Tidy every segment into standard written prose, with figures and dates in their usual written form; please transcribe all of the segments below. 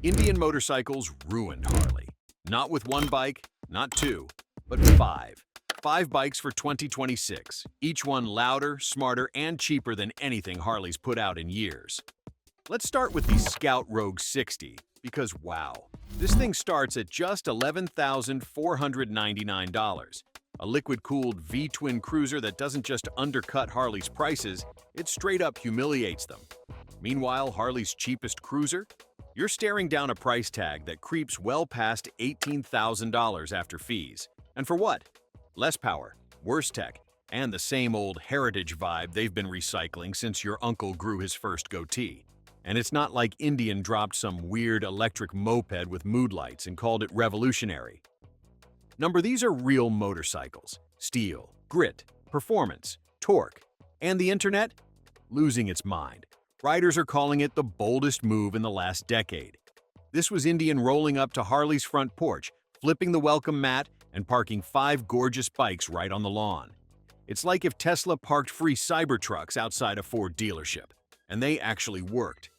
Indian motorcycles ruined Harley. Not with one bike, not two, but five. Five bikes for 2026, each one louder, smarter, and cheaper than anything Harley's put out in years. Let's start with the Scout Rogue 60, because wow, this thing starts at just $11,499. A liquid-cooled V-twin cruiser that doesn't just undercut Harley's prices, it straight up humiliates them. Meanwhile, Harley's cheapest cruiser? You're staring down a price tag that creeps well past $18,000 after fees. And for what? Less power, worse tech, and the same old heritage vibe they've been recycling since your uncle grew his first goatee. And it's not like Indian dropped some weird electric moped with mood lights and called it revolutionary. These are real motorcycles. Steel, grit, performance, torque, and the internet? Losing its mind. Riders are calling it the boldest move in the last decade. This was Indian rolling up to Harley's front porch, flipping the welcome mat, and parking 5 gorgeous bikes right on the lawn. It's like if Tesla parked free Cybertrucks outside a Ford dealership. And they actually worked.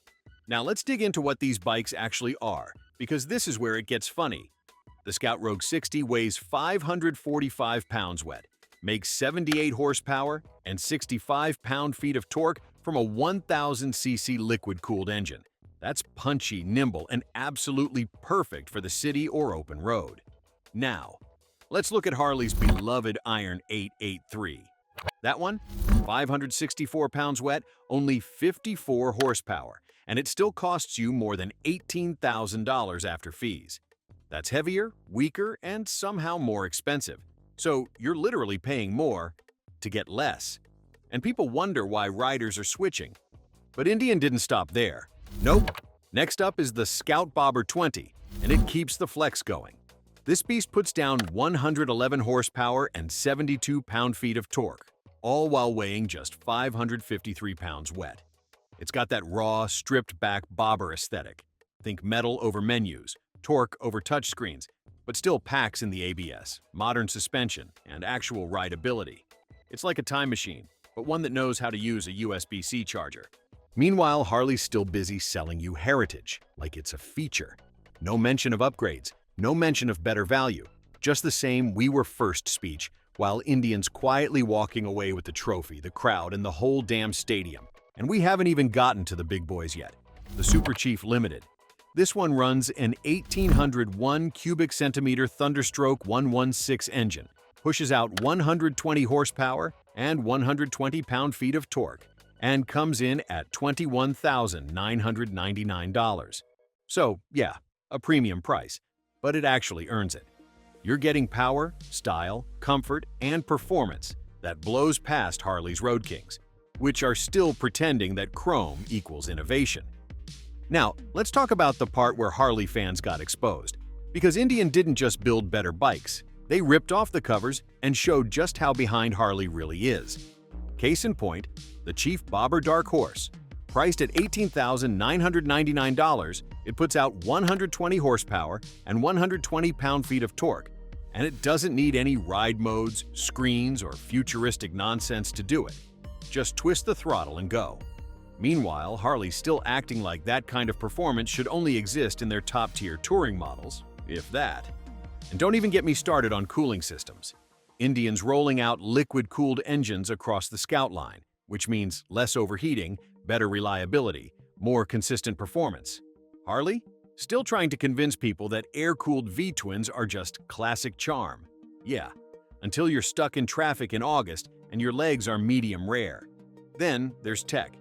Now let's dig into what these bikes actually are, because this is where it gets funny. The Scout Rogue 60 weighs 545 pounds wet, makes 78 horsepower and 65 pound-feet of torque from a 1,000cc liquid-cooled engine. That's punchy, nimble, and absolutely perfect for the city or open road. Now, let's look at Harley's beloved Iron 883. That one, 564 pounds wet, only 54 horsepower, and it still costs you more than $18,000 after fees. That's heavier, weaker, and somehow more expensive. So you're literally paying more to get less. And people wonder why riders are switching. But Indian didn't stop there. Nope. Next up is the Scout Bobber 20, and it keeps the flex going. This beast puts down 111 horsepower and 72 pound-feet of torque, all while weighing just 553 pounds wet. It's got that raw, stripped-back bobber aesthetic. Think metal over menus, torque over touchscreens, but still packs in the ABS, modern suspension, and actual rideability. It's like a time machine, but one that knows how to use a USB-C charger. Meanwhile, Harley's still busy selling you heritage, like it's a feature. No mention of upgrades, no mention of better value, just the same "we were first" speech, while Indians quietly walking away with the trophy, the crowd, and the whole damn stadium. And we haven't even gotten to the big boys yet. The Super Chief Limited. This one runs an 1,801 cubic centimeter Thunderstroke 116 engine, pushes out 120 horsepower and 120 pound-feet of torque, and comes in at $21,999. So, yeah, a premium price, but it actually earns it. You're getting power, style, comfort, and performance that blows past Harley's Road Kings, which are still pretending that chrome equals innovation. Now, let's talk about the part where Harley fans got exposed. Because Indian didn't just build better bikes, they ripped off the covers and showed just how behind Harley really is. Case in point, the Chief Bobber Dark Horse. Priced at $18,999, it puts out 120 horsepower and 120 pound-feet of torque, and it doesn't need any ride modes, screens, or futuristic nonsense to do it. Just twist the throttle and go. Meanwhile, Harley's still acting like that kind of performance should only exist in their top-tier touring models, if that. And don't even get me started on cooling systems. Indian's rolling out liquid-cooled engines across the Scout line, which means less overheating, better reliability, more consistent performance. Harley? Still trying to convince people that air-cooled V-twins are just classic charm. Yeah, until you're stuck in traffic in August and your legs are medium rare. Then there's tech.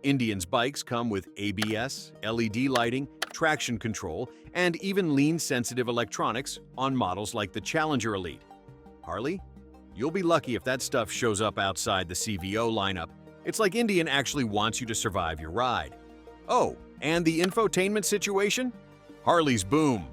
Indian's bikes come with ABS, LED lighting, traction control, and even lean-sensitive electronics on models like the Challenger Elite. Harley? You'll be lucky if that stuff shows up outside the CVO lineup. It's like Indian actually wants you to survive your ride. Oh, and the infotainment situation? Harley's boom.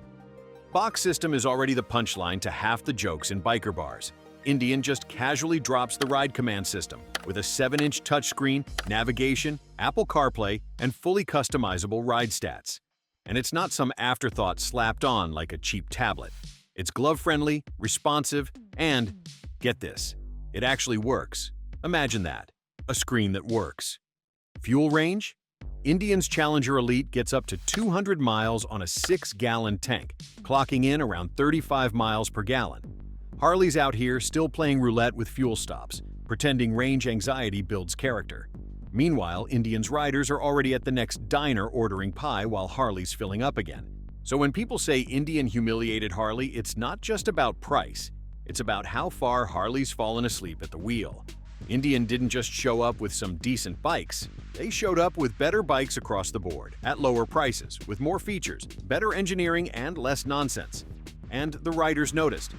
Box system is already the punchline to half the jokes in biker bars. Indian just casually drops the ride command system with a 7-inch touchscreen, navigation, Apple CarPlay, and fully customizable ride stats. And it's not some afterthought slapped on like a cheap tablet. It's glove-friendly, responsive, and, get this, it actually works. Imagine that. A screen that works. Fuel range? Indian's Challenger Elite gets up to 200 miles on a 6-gallon tank, clocking in around 35 miles per gallon. Harley's out here still playing roulette with fuel stops, pretending range anxiety builds character. Meanwhile, Indian's riders are already at the next diner ordering pie while Harley's filling up again. So when people say Indian humiliated Harley, it's not just about price. It's about how far Harley's fallen asleep at the wheel. Indian didn't just show up with some decent bikes. They showed up with better bikes across the board, at lower prices, with more features, better engineering, and less nonsense. And the riders noticed.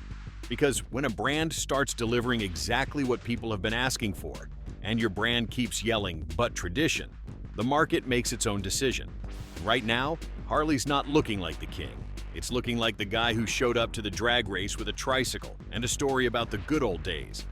Because when a brand starts delivering exactly what people have been asking for, and your brand keeps yelling, "but tradition," the market makes its own decision. Right now, Harley's not looking like the king. It's looking like the guy who showed up to the drag race with a tricycle and a story about the good old days.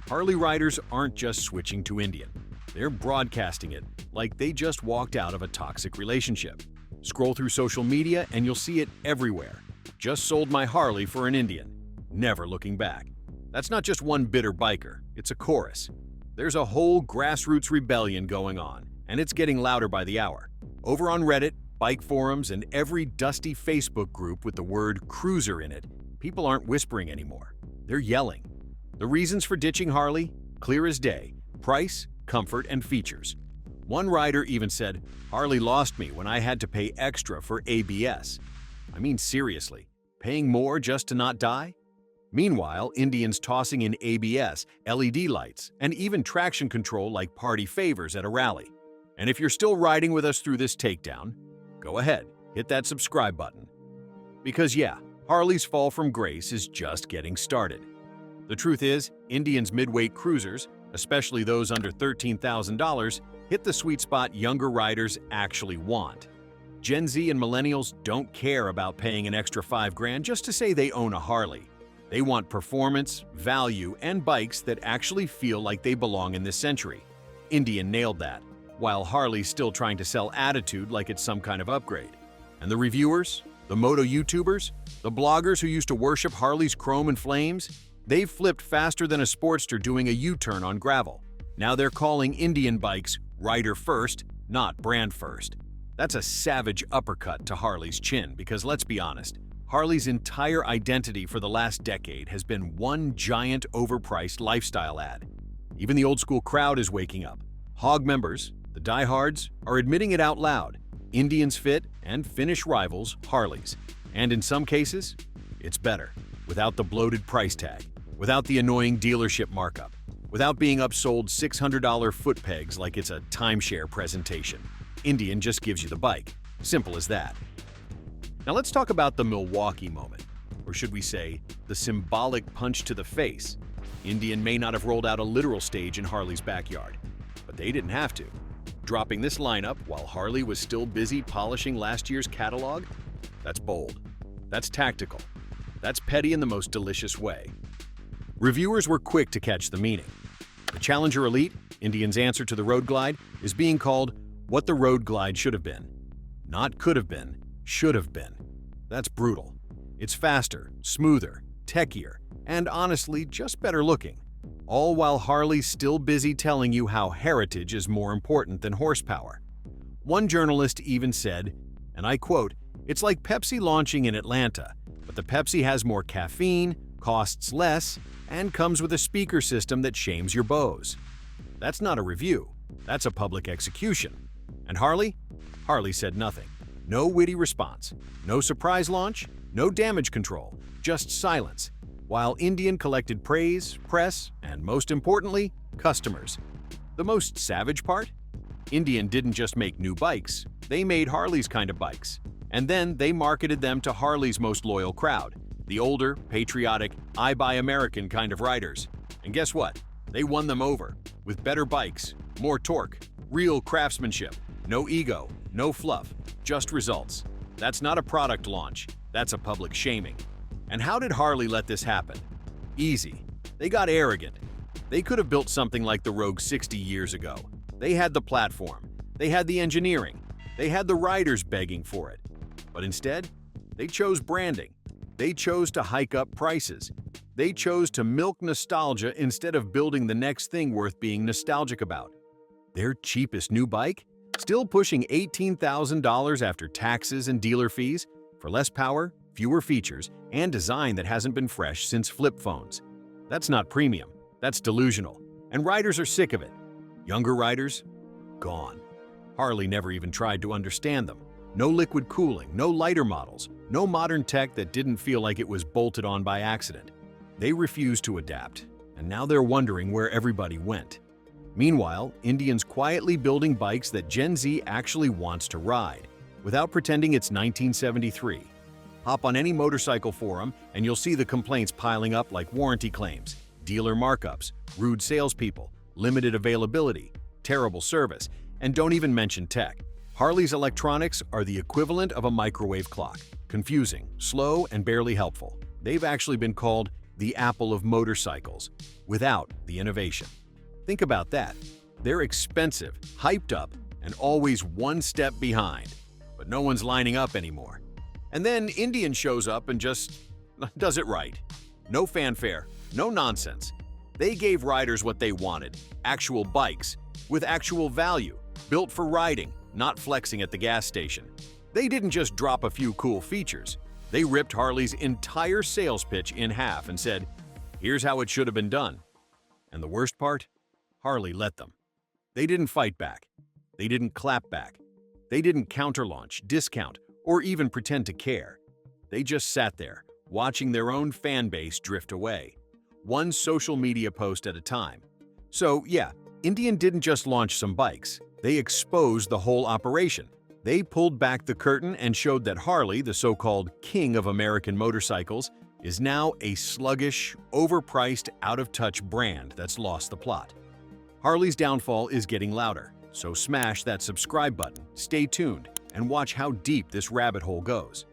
Harley riders aren't just switching to Indian. They're broadcasting it like they just walked out of a toxic relationship. Scroll through social media and you'll see it everywhere. Just sold my Harley for an Indian. Never looking back. That's not just one bitter biker, it's a chorus. There's a whole grassroots rebellion going on, and it's getting louder by the hour. Over on Reddit, bike forums, and every dusty Facebook group with the word cruiser in it, people aren't whispering anymore. They're yelling. The reasons for ditching Harley? Clear as day. Price, comfort, and features. One rider even said, "Harley lost me when I had to pay extra for ABS." I mean, seriously, paying more just to not die? Meanwhile, Indian's tossing in ABS, LED lights, and even traction control like party favors at a rally. And if you're still riding with us through this takedown, go ahead, hit that subscribe button. Because yeah, Harley's fall from grace is just getting started. The truth is, Indian's midweight cruisers, especially those under $13,000, hit the sweet spot younger riders actually want. Gen Z and millennials don't care about paying an extra $5,000 just to say they own a Harley. They want performance, value, and bikes that actually feel like they belong in this century. Indian nailed that, while Harley's still trying to sell attitude like it's some kind of upgrade. And the reviewers, the moto YouTubers, the bloggers who used to worship Harley's chrome and flames, they've flipped faster than a Sportster doing a U-turn on gravel. Now they're calling Indian bikes rider first, not brand first. That's a savage uppercut to Harley's chin because let's be honest, Harley's entire identity for the last decade has been one giant overpriced lifestyle ad. Even the old school crowd is waking up. Hog members, the diehards, are admitting it out loud. Indians fit and finish rivals Harleys. And in some cases, it's better, without the bloated price tag, without the annoying dealership markup, without being upsold $600 foot pegs like it's a timeshare presentation. Indian just gives you the bike. Simple as that. Now let's talk about the Milwaukee moment, or should we say, the symbolic punch to the face. Indian may not have rolled out a literal stage in Harley's backyard, but they didn't have to. Dropping this lineup while Harley was still busy polishing last year's catalog? That's bold. That's tactical. That's petty in the most delicious way. Reviewers were quick to catch the meaning. The Challenger Elite, Indian's answer to the Road Glide, is being called what the Road Glide should have been. Not could have been, should have been. That's brutal. It's faster, smoother, techier, and honestly, just better looking. All while Harley's still busy telling you how heritage is more important than horsepower. One journalist even said, and I quote, "It's like Pepsi launching in Atlanta, but the Pepsi has more caffeine, costs less, and comes with a speaker system that shames your bows." That's not a review. That's a public execution. And Harley? Harley said nothing. No witty response, no surprise launch, no damage control, just silence, while Indian collected praise, press, and most importantly, customers. The most savage part? Indian didn't just make new bikes, they made Harley's kind of bikes. And then they marketed them to Harley's most loyal crowd, the older, patriotic, I buy American kind of riders. And guess what? They won them over, with better bikes, more torque, real craftsmanship, no ego, no fluff, just results. That's not a product launch, that's a public shaming. And how did Harley let this happen? Easy. They got arrogant. They could have built something like the Rogue 60 years ago. They had the platform, they had the engineering, they had the riders begging for it. But instead, they chose branding. They chose to hike up prices. They chose to milk nostalgia instead of building the next thing worth being nostalgic about. Their cheapest new bike? Still pushing $18,000 after taxes and dealer fees for less power, fewer features, and design that hasn't been fresh since flip phones. That's not premium, that's delusional, and riders are sick of it. Younger riders? Gone. Harley never even tried to understand them. No liquid cooling, no lighter models, no modern tech that didn't feel like it was bolted on by accident. They refused to adapt, and now they're wondering where everybody went. Meanwhile, Indians quietly building bikes that Gen Z actually wants to ride, without pretending it's 1973. Hop on any motorcycle forum and you'll see the complaints piling up like warranty claims, dealer markups, rude salespeople, limited availability, terrible service, and don't even mention tech. Harley's electronics are the equivalent of a microwave clock, confusing, slow, and barely helpful. They've actually been called the Apple of motorcycles, without the innovation. Think about that. They're expensive, hyped up, and always one step behind. But no one's lining up anymore. And then Indian shows up and just does it right. No fanfare, no nonsense. They gave riders what they wanted, actual bikes, with actual value, built for riding, not flexing at the gas station. They didn't just drop a few cool features. They ripped Harley's entire sales pitch in half and said, "Here's how it should have been done." And the worst part? Harley let them. They didn't fight back. They didn't clap back. They didn't counter-launch, discount, or even pretend to care. They just sat there, watching their own fan base drift away, one social media post at a time. So yeah, Indian didn't just launch some bikes. They exposed the whole operation. They pulled back the curtain and showed that Harley, the so-called king of American motorcycles, is now a sluggish, overpriced, out-of-touch brand that's lost the plot. Harley's downfall is getting louder, so smash that subscribe button, stay tuned, and watch how deep this rabbit hole goes.